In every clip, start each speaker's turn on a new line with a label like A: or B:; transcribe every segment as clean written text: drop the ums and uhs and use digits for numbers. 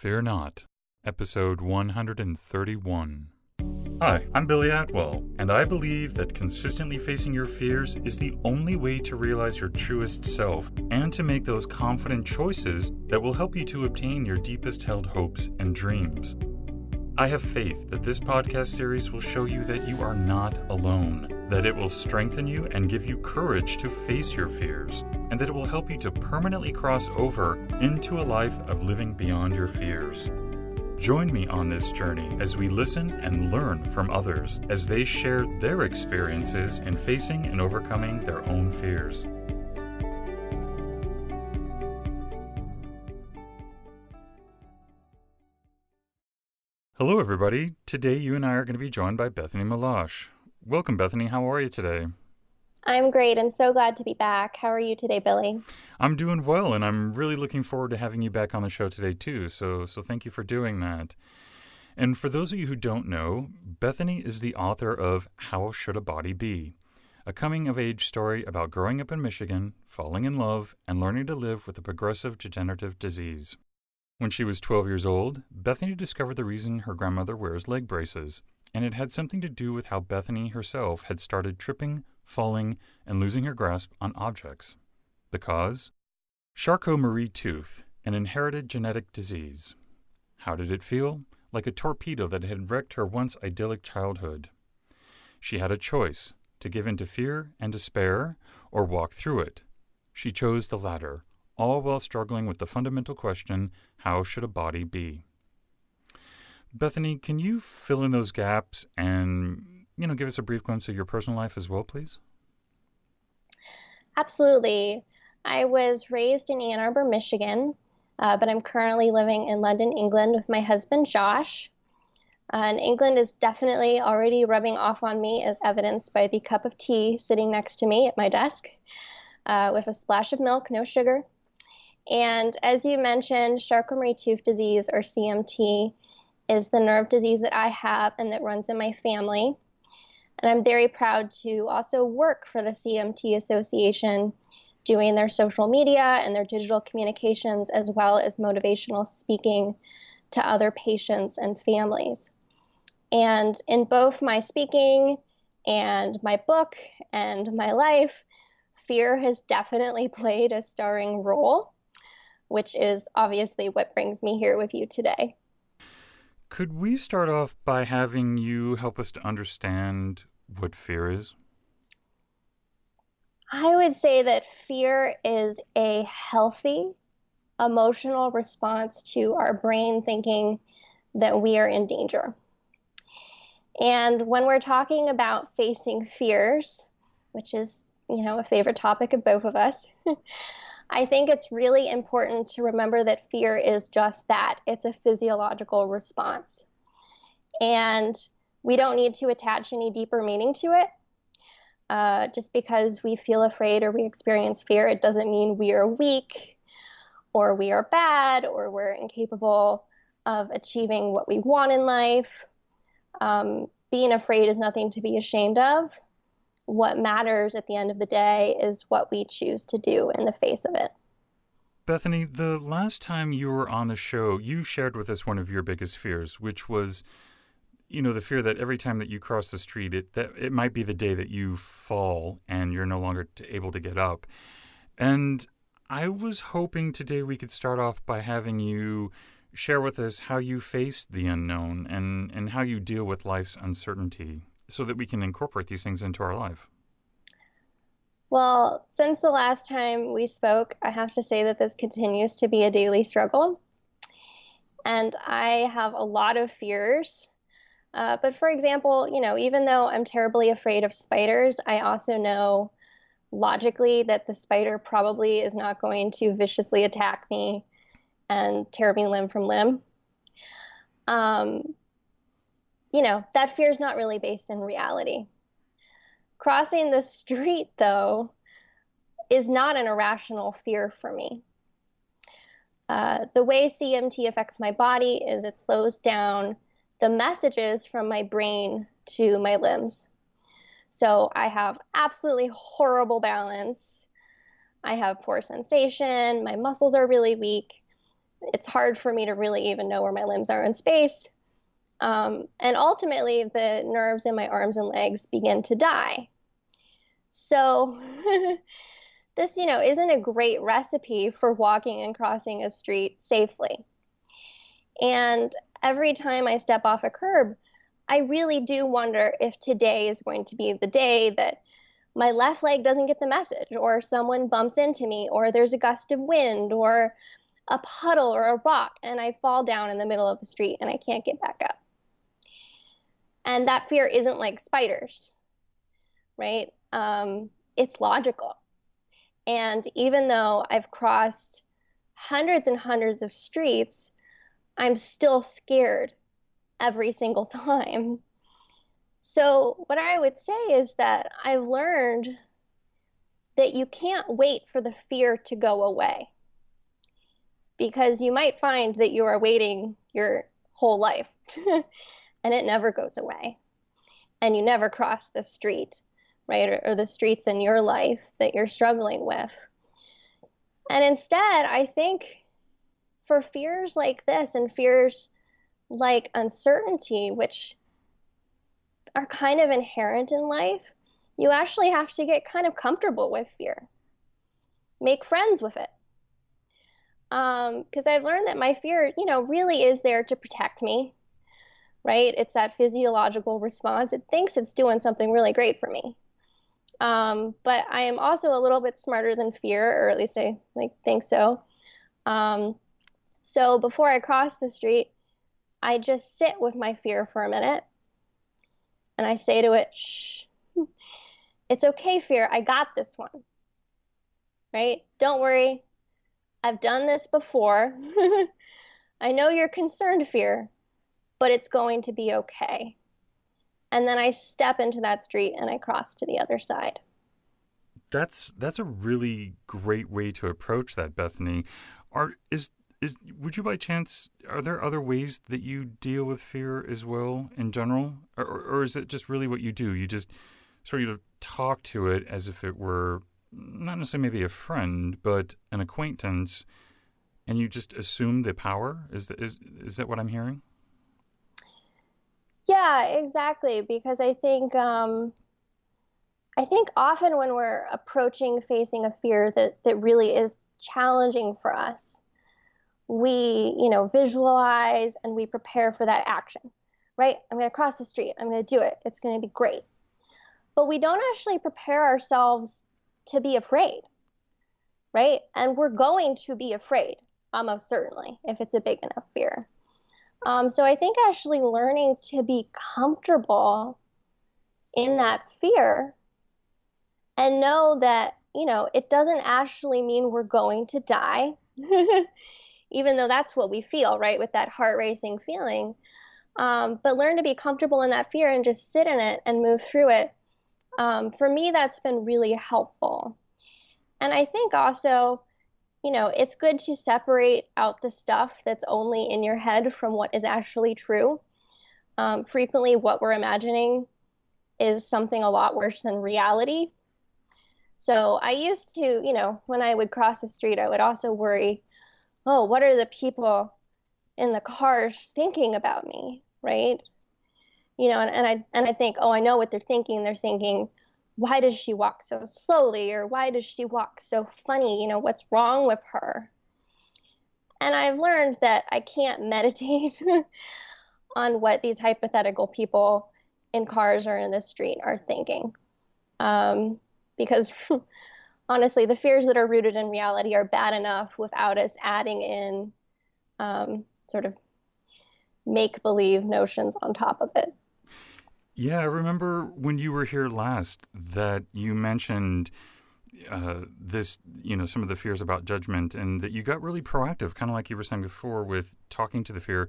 A: Fear Not, Episode 131. Hi, I'm Billy Atwell, and I believe that consistently facing your fears is the only way to realize your truest self and to make those confident choices that will help you to obtain your deepest held hopes and dreams. I have faith that this podcast series will show you that you are not alone, that it will strengthen you and give you courage to face your fears, and that it will help you to permanently cross over into a life of living beyond your fears. Join me on this journey as we listen and learn from others as they share their experiences in facing and overcoming their own fears. Hello, everybody. Today, you and I are going to be joined by bmeloche. Welcome, Bethany. How are you today?
B: I'm great and so glad to be back. How are you today, Billy?
A: I'm doing well, and I'm really looking forward to having you back on the show today, too. So thank you for doing that. And for those of you who don't know, Bethany is the author of How Should a Body Be? A coming-of-age story about growing up in Michigan, falling in love, and learning to live with a progressive degenerative disease. When she was 12 years old, Bethany discovered the reason her grandmother wears leg braces, and it had something to do with how Bethany herself had started tripping, falling, and losing her grasp on objects. The cause? Charcot-Marie tooth, an inherited genetic disease. How did it feel? Like a torpedo that had wrecked her once idyllic childhood. She had a choice, to give in to fear and despair, or walk through it. She chose the latter, all while struggling with the fundamental question, how should a body be? Bethany, can you fill in those gaps and, give us a brief glimpse of your personal life as well, please?
B: Absolutely. I was raised in Ann Arbor, Michigan, but I'm currently living in London, England with my husband, Josh. And England is definitely already rubbing off on me, as evidenced by the cup of tea sitting next to me at my desk with a splash of milk, no sugar. And as you mentioned, Charcot-Marie tooth disease, or CMT, is the nerve disease that I have and that runs in my family. And I'm very proud to also work for the CMT Association, doing their social media and their digital communications, as well as motivational speaking to other patients and families. And in both my speaking and my book and my life, fear has definitely played a starring role, which is obviously what brings me here with you today.
A: Could we start off by having you help us to understand what fear is?
B: I would say that fear is a healthy emotional response to our brain thinking that we are in danger. And when we're talking about facing fears, which is, a favorite topic of both of us, I think it's really important to remember that fear is just that. It's a physiological response. And we don't need to attach any deeper meaning to it. Just because we feel afraid or we experience fear, it doesn't mean we are weak or we are bad or we're incapable of achieving what we want in life. Being afraid is nothing to be ashamed of. What matters at the end of the day is what we choose to do in the face of it.
A: Bethany, the last time you were on the show, you shared with us one of your biggest fears, which was, the fear that every time that you cross the street, it might be the day that you fall and you're no longer able to get up. And I was hoping today we could start off by having you share with us how you face the unknown and how you deal with life's uncertainty so that we can incorporate these things into our life.
B: Well, since the last time we spoke, I have to say that this continues to be a daily struggle. And I have a lot of fears. But for example, even though I'm terribly afraid of spiders, I also know logically that the spider probably is not going to viciously attack me and tear me limb from limb. That fear is not really based in reality. Crossing the street, though, is not an irrational fear for me. The way CMT affects my body is it slows down the messages from my brain to my limbs. So I have absolutely horrible balance. I have poor sensation. My muscles are really weak. It's hard for me to really even know where my limbs are in space. And ultimately, the nerves in my arms and legs begin to die. So this, isn't a great recipe for walking and crossing a street safely. And every time I step off a curb, I really do wonder if today is going to be the day that my left leg doesn't get the message, or someone bumps into me, or there's a gust of wind, or a puddle or a rock, and I fall down in the middle of the street and I can't get back up. And that fear isn't like spiders, right? It's logical. And even though I've crossed hundreds and hundreds of streets, I'm still scared every single time. So, what I would say is that I've learned that you can't wait for the fear to go away, because you might find that you are waiting your whole life and it never goes away. And you never cross the street, right? Or the streets in your life that you're struggling with. And instead, I think for fears like this and fears like uncertainty, which are kind of inherent in life, you actually have to get kind of comfortable with fear. Make friends with it. Because I've learned that my fear, really is there to protect me, right? It's that physiological response. It thinks it's doing something really great for me. But I am also a little bit smarter than fear, or at least I think so. So before I cross the street, I just sit with my fear for a minute and I say to it, shh, it's okay, fear. I got this one, right? Don't worry. I've done this before. I know you're concerned, fear, but it's going to be okay. And then I step into that street and I cross to the other side.
A: That's a really great way to approach that, Bethany. Are is would you by chance are there other ways that you deal with fear as well in general, or is it just really what you do? You just sort of talk to it as if it were not necessarily maybe a friend, but an acquaintance, and you just assume the power. Is that what I'm hearing?
B: Yeah, exactly. Because I think often when we're approaching facing a fear that really is challenging for us, we, visualize and we prepare for that action, right? I'm going to cross the street. I'm going to do it. It's going to be great. But we don't actually prepare ourselves to be afraid, right? And we're going to be afraid, almost certainly, if it's a big enough fear. So I think actually learning to be comfortable in that fear and know that, it doesn't actually mean we're going to die, even though that's what we feel, right? With that heart racing feeling. But learn to be comfortable in that fear and just sit in it and move through it. For me, that's been really helpful. And I think also, it's good to separate out the stuff that's only in your head from what is actually true. Frequently, what we're imagining is something a lot worse than reality. So I used to, when I would cross the street, I would also worry, oh, what are the people in the cars thinking about me, right? And I think, oh, I know what they're thinking. They're thinking, why does she walk so slowly? Or why does she walk so funny? What's wrong with her? And I've learned that I can't meditate on what these hypothetical people in cars or in the street are thinking. Because honestly, the fears that are rooted in reality are bad enough without us adding in sort of make believe notions on top of it.
A: Yeah, I remember when you were here last that you mentioned this, some of the fears about judgment, and that you got really proactive, kind of like you were saying before with talking to the fear.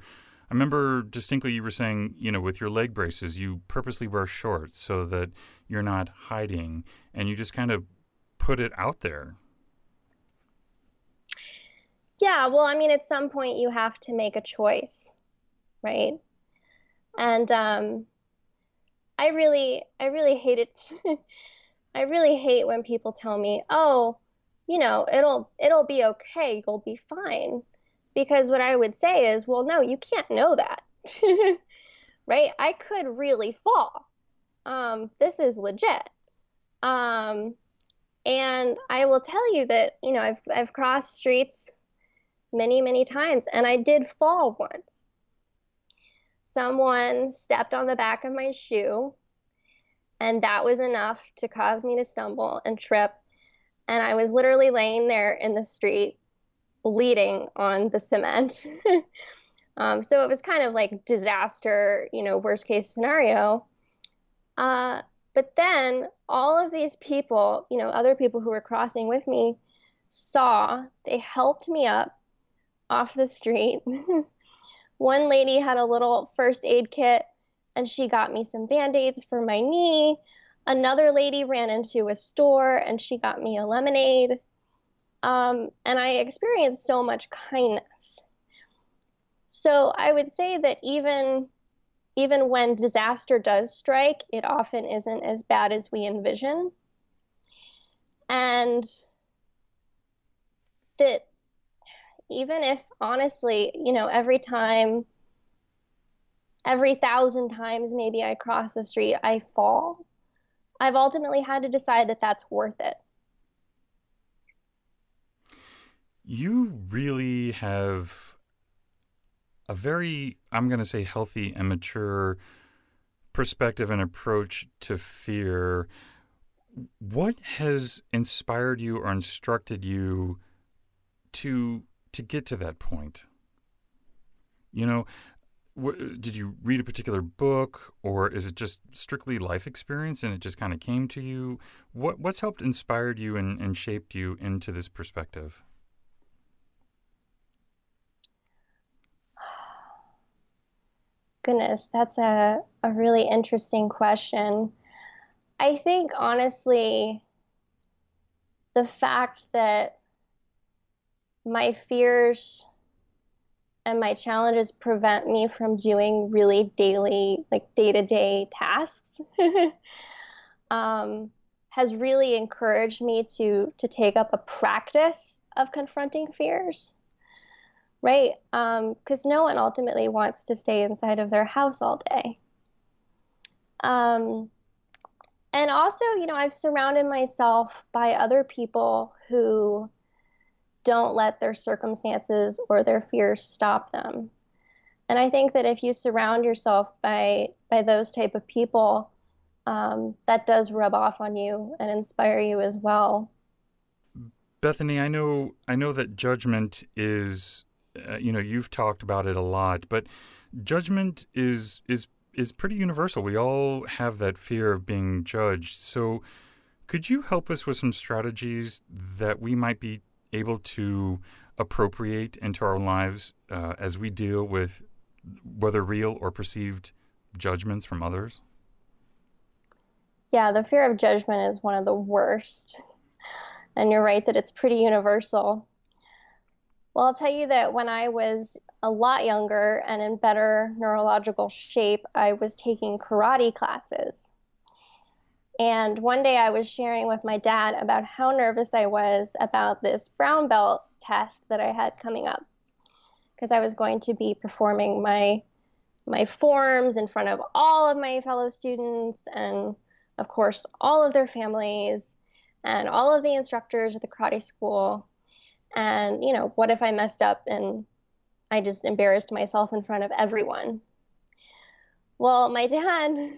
A: I remember distinctly you were saying, with your leg braces, you purposely wear shorts so that you're not hiding, and you just kind of put it out there.
B: Yeah, well, I mean, at some point you have to make a choice, right? And I really hate it. I really hate when people tell me, "Oh, it'll be okay. You'll be fine." Because what I would say is, well, no, you can't know that. Right? I could really fall. This is legit. Um, and I will tell you that, I've crossed streets many, many times, and I did fall once. Someone stepped on the back of my shoe, and that was enough to cause me to stumble and trip. And I was literally laying there in the street, bleeding on the cement. So it was kind of like disaster, worst case scenario. Uh, but then all of these people, other people who were crossing with me, they helped me up off the street. One lady had a little first aid kit and she got me some band-aids for my knee. Another lady ran into a store and she got me a lemonade. And I experienced so much kindness. So I would say that even when disaster does strike, it often isn't as bad as we envision. And that even if honestly, every 1,000 times maybe I cross the street, I fall, I've ultimately had to decide that that's worth it.
A: You really have a very, I'm going to say, healthy and mature perspective and approach to fear. What has inspired you or instructed you to get to that point? You know, did you read a particular book, or is it just strictly life experience and it just kind of came to you? What's helped inspired you and shaped you into this perspective?
B: Goodness, that's a really interesting question. I think honestly, the fact that my fears and my challenges prevent me from doing really daily, like day-to-day tasks, um, has really encouraged me to take up a practice of confronting fears, right? Because no one ultimately wants to stay inside of their house all day. Um, and also, I've surrounded myself by other people who don't let their circumstances or their fears stop them. And I think that if you surround yourself by those type of people, that does rub off on you and inspire you as well.
A: Bethany, I know that judgment is, you've talked about it a lot, but judgment is pretty universal. We all have that fear of being judged. So, could you help us with some strategies that we might be able to appropriate into our lives as we deal with whether real or perceived judgments from others?
B: Yeah, the fear of judgment is one of the worst. And you're right that it's pretty universal. Well, I'll tell you that when I was a lot younger and in better neurological shape, I was taking karate classes. And one day I was sharing with my dad about how nervous I was about this brown belt test that I had coming up because I was going to be performing my forms in front of all of my fellow students and of course all of their families and all of the instructors at the karate school. And, what if I messed up and I just embarrassed myself in front of everyone? Well, my dad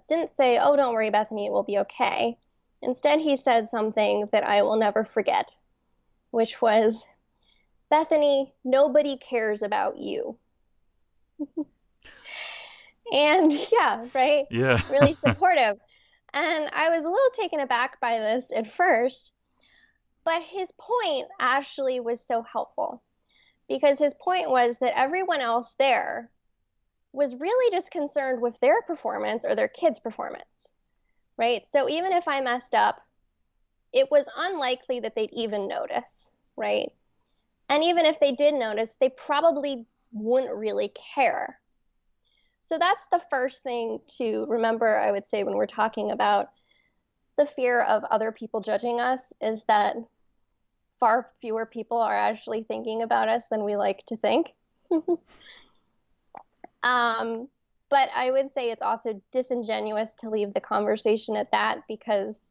B: didn't say, "Oh, don't worry, Bethany, it will be okay." Instead, he said something that I will never forget, which was, "Bethany, nobody cares about you." And yeah, right?
A: Yeah.
B: Really supportive. And I was a little taken aback by this at first, but his point actually was so helpful because his point was that everyone else there was really just concerned with their performance or their kids' performance, right? So even if I messed up, it was unlikely that they'd even notice, right? And even if they did notice, they probably wouldn't really care. So that's the first thing to remember, I would say, when we're talking about the fear of other people judging us, is that far fewer people are actually thinking about us than we like to think. Um, but I would say it's also disingenuous to leave the conversation at that because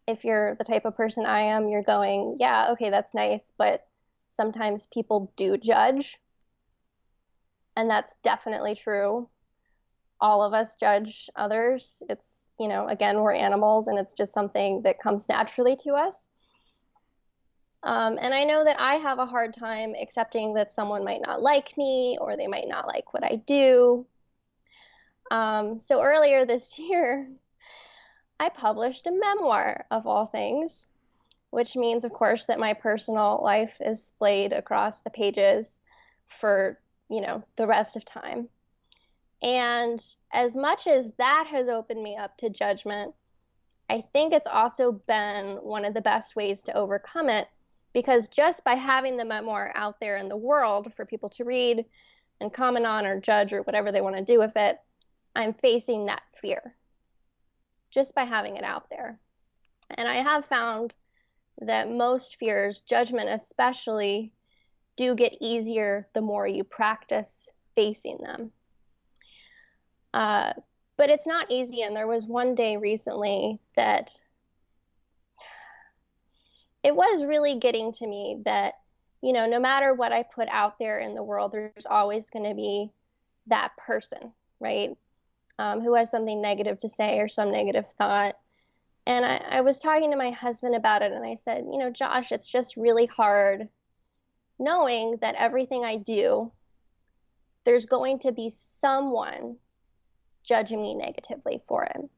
B: if you're the type of person I am, you're going, yeah, okay, that's nice, but sometimes people do judge, and that's definitely true. All of us judge others. It's, again, we're animals, and it's just something that comes naturally to us. And I know that I have a hard time accepting that someone might not like me or they might not like what I do. So earlier this year, I published a memoir of all things, which means, of course, that my personal life is splayed across the pages for, the rest of time. And as much as that has opened me up to judgment, I think it's also been one of the best ways to overcome it because just by having the memoir out there in the world for people to read and comment on or judge or whatever they want to do with it, I'm facing that fear just by having it out there. And I have found that most fears, judgment especially, do get easier the more you practice facing them. But it's not easy. And there was one day recently that it was really getting to me that, no matter what I put out there in the world, there's always going to be that person, right? Who has something negative to say or some negative thought. And I was talking to my husband about it, and I said, Josh, it's just really hard knowing that everything I do, there's going to be someone judging me negatively for it.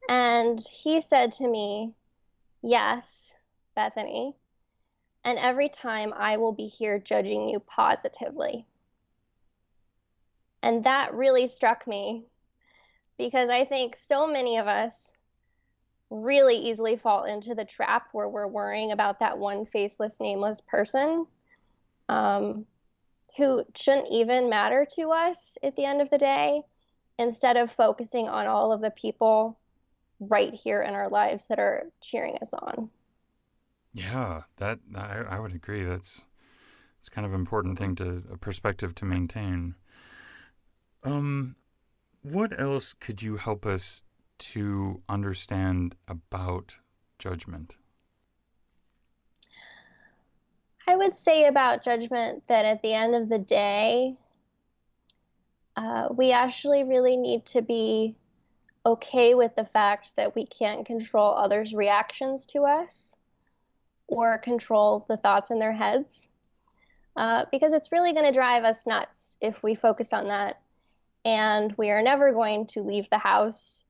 B: And he said to me, yes, Bethany, and every time I will be here judging you positively. And that really struck me because I think so many of us really easily fall into the trap where we're worrying about that one faceless, nameless person who shouldn't even matter to us at the end of the day, instead of focusing on all of the people right here in our lives that are cheering us on.
A: Yeah, that I would agree. It's kind of important thing a perspective to maintain. Um, what else could you help us to understand about judgment?
B: I would say about judgment that at the end of the day, we actually really need to be okay with the fact that we can't control others' reactions to us or control the thoughts in their heads. Because it's really going to drive us nuts if we focus on that. And we are never going to leave the house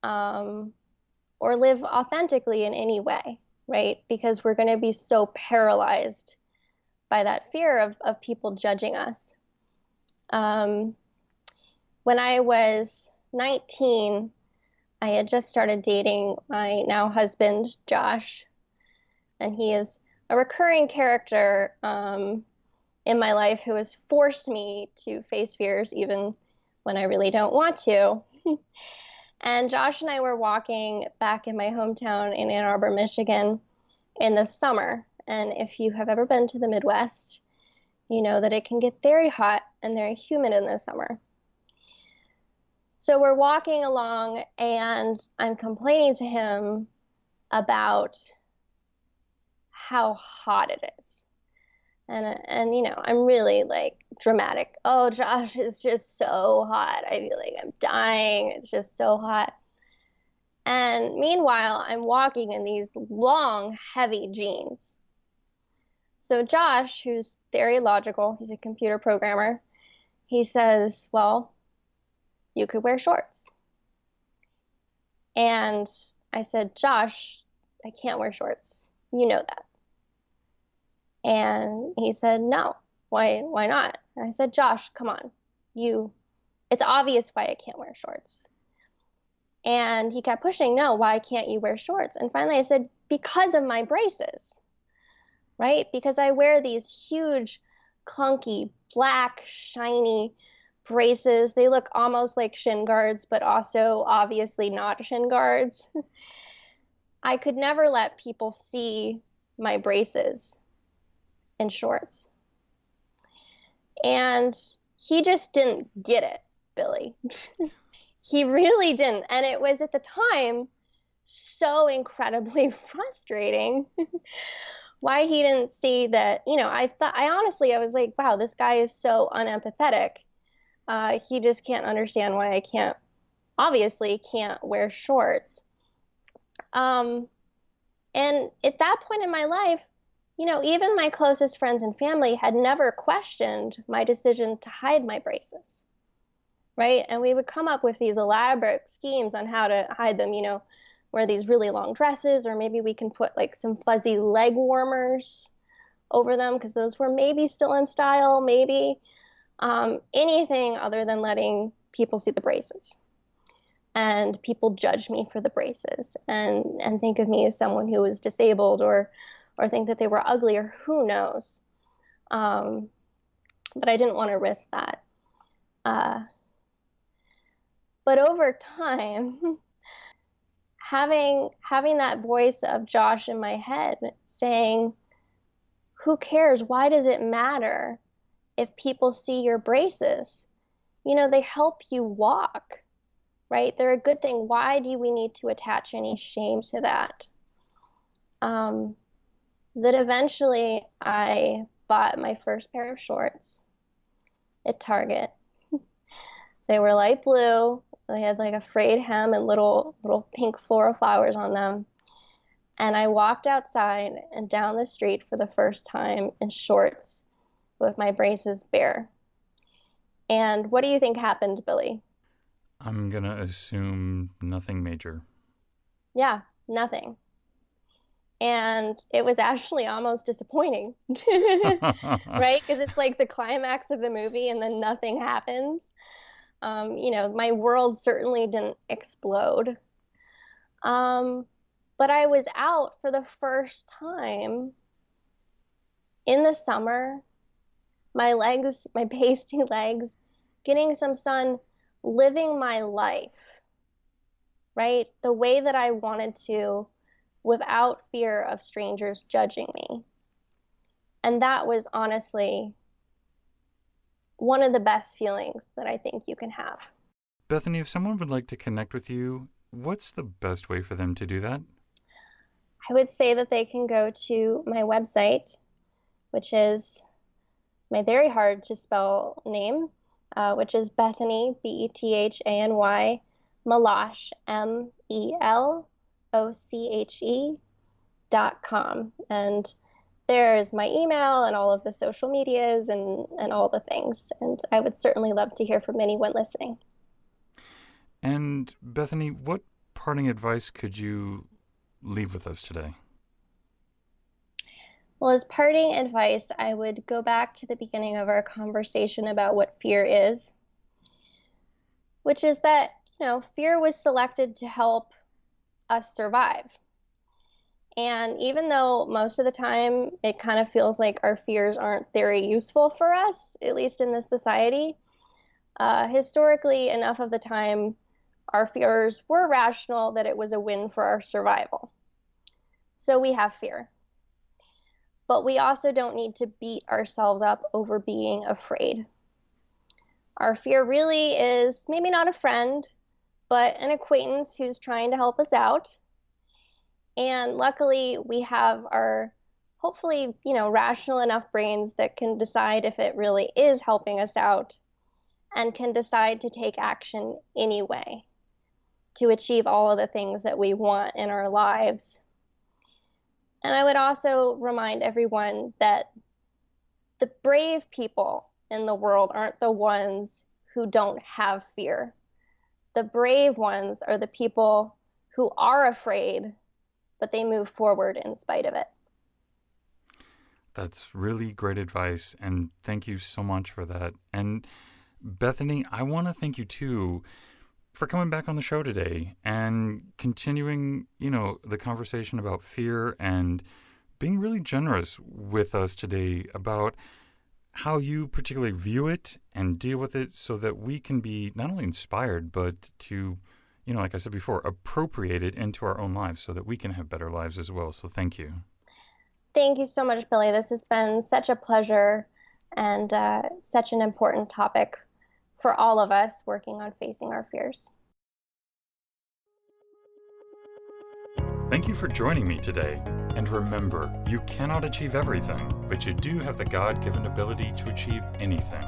B: or live authentically in any way, right? Because we're going to be so paralyzed by that fear of people judging us. When I was 19, I had just started dating my now husband, Josh, and he is a recurring character in my life who has forced me to face fears even when I really don't want to. And Josh and I were walking back in my hometown in Ann Arbor, Michigan in the summer. And if you have ever been to the Midwest, you know that it can get very hot and very humid in the summer. So we're walking along and I'm complaining to him about how hot it is. And I'm really like dramatic. Oh, Josh, it's just so hot. I feel like I'm dying. It's just so hot. And meanwhile, I'm walking in these long, heavy jeans. So Josh, who's very logical, he's a computer programmer, he says, well, you could wear shorts. And I said, Josh, I can't wear shorts. You know that. And he said, no, why not? And I said, Josh, come on. It's obvious why I can't wear shorts. And he kept pushing, no, why can't you wear shorts? And finally I said, because of my braces, right? Because I wear these huge, clunky, black, shiny braces. They look almost like shin guards, but also obviously not shin guards. I could never let people see my braces in shorts. And he just didn't get it, Billy. He really didn't. And it was at the time so incredibly frustrating why he didn't see that. I honestly, I was like, wow, this guy is so unempathetic. He just can't understand why I obviously can't wear shorts. Um, and at that point in my life, even my closest friends and family had never questioned my decision to hide my braces, right? And we would come up with these elaborate schemes on how to hide them, wear these really long dresses, or maybe we can put like some fuzzy leg warmers over them because those were maybe still in style, maybe anything other than letting people see the braces. And people judge me for the braces and think of me as someone who is disabled or think that they were ugly or who knows. Um, but I didn't want to risk that. Uh, but over time, having that voice of Josh in my head saying, "Who cares? Why does it matter if people see your braces? They help you walk, right? They're a good thing. Why do we need to attach any shame to that?" That eventually I bought my first pair of shorts at Target. They were light blue. They had like a frayed hem and little pink floral flowers on them. And I walked outside and down the street for the first time in shorts with my braces bare. And what do you think happened, Billy?
A: I'm going to assume nothing major.
B: Yeah, nothing. And it was actually almost disappointing, right? Because it's like the climax of the movie and then nothing happens. My world certainly didn't explode. Um, but I was out for the first time in the summer, my legs, my pasty legs, getting some sun, living my life, right? The way that I wanted to without fear of strangers judging me. And that was honestly one of the best feelings that I think you can have.
A: Bethany, if someone would like to connect with you, what's the best way for them to do that?
B: I would say that they can go to my website, which is my very hard to spell name, which is Bethany, Bethany, Meloche, meloche.com. And there's my email and all of the social medias and all the things. And I would certainly love to hear from anyone listening.
A: And Bethany, what parting advice could you leave with us today?
B: Well, as parting advice, I would go back to the beginning of our conversation about what fear is, which is that, fear was selected to help us survive. And even though most of the time it kind of feels like our fears aren't very useful for us, at least in this society, historically, enough of the time, our fears were rational that it was a win for our survival. So we have fear. But we also don't need to beat ourselves up over being afraid. Our fear really is maybe not a friend, but an acquaintance who's trying to help us out. And luckily, we have our hopefully, rational enough brains that can decide if it really is helping us out and can decide to take action anyway to achieve all of the things that we want in our lives. And I would also remind everyone that the brave people in the world aren't the ones who don't have fear. The brave ones are the people who are afraid, but they move forward in spite of it.
A: That's really great advice, and thank you so much for that. And Bethany, I want to thank you too for coming back on the show today and continuing, the conversation about fear and being really generous with us today about how you particularly view it and deal with it so that we can be not only inspired, but to, like I said before, appropriate it into our own lives so that we can have better lives as well. So thank you.
B: Thank you so much, Billy. This has been such a pleasure and such an important topic for all of us working on facing our fears.
A: Thank you for joining me today. And remember, you cannot achieve everything, but you do have the God-given ability to achieve anything.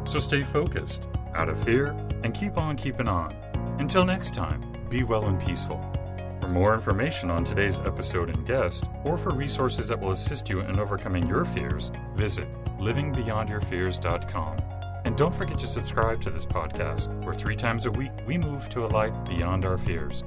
A: So stay focused, out of fear, and keep on keeping on. Until next time, be well and peaceful. For more information on today's episode and guest, or for resources that will assist you in overcoming your fears, visit livingbeyondyourfears.com. And don't forget to subscribe to this podcast, where 3 times a week we move to a life beyond our fears.